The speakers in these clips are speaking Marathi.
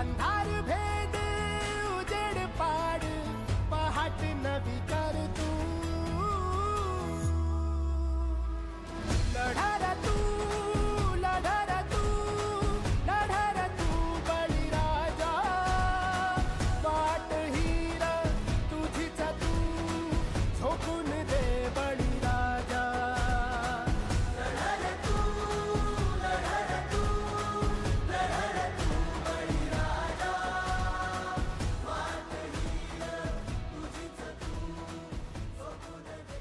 अंधार भेद उजेड पाड पहाट नवी कर तू लढारा तू लढारा तू लढारा तू बळीराजा वाट हीर तुझीच तू झोकून दे बळीराजा लढारा तू लढारा तू लढारा तू बळीराजा वाट हीर तुझीच तू झोकून दे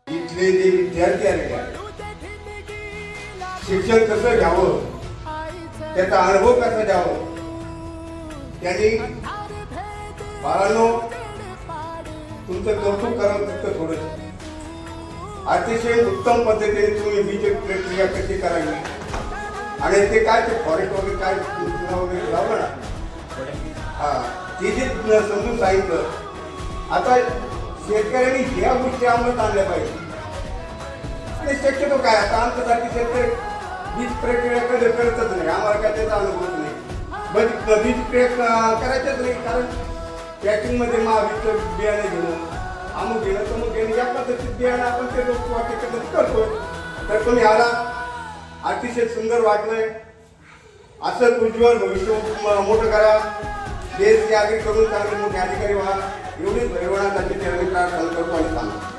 इथले जे विद्यार्थी आले शिक्षण कसं घ्यावं त्याचा अनुभव कसा द्यावा त्यांनी बाळांनो तुमचं कौतुक करावं फक्त थोडं अतिशय उत्तम पद्धतीने तुम्ही बीज प्रक्रिया कशी करावी आणि ते काय ते फॉरेस्ट वगैरे काय वगैरे लावलं ना हा ते जे समजून सांगितलं आता शेतकऱ्यांनी या गोष्टी अंमलात आणल्या पाहिजे आणि शक्यतो काय आता आमच्यासाठी शेतकरी बीज प्रक्रिया कधी करतच नाही आम्हाला काय त्याचा अनुभव नाही बीज प्रक्रिया करायचंच नाही कारण पॅकिंग मध्ये महाबीजचं बियाणे घेणं अमुक घेणं तमुक घेणं या पद्धतीत बियाणं आपण ते लोक वाटेकडे करतो तर तुम्ही आला अतिशय सुंदर वाटलंय असं उज्ज्वल भविष्य मोठं करा देश यादी करून चांगले मोठे अधिकारी व्हा एवढीच भरवण्यासाठी प्रार्थना करतो आणि सांगतो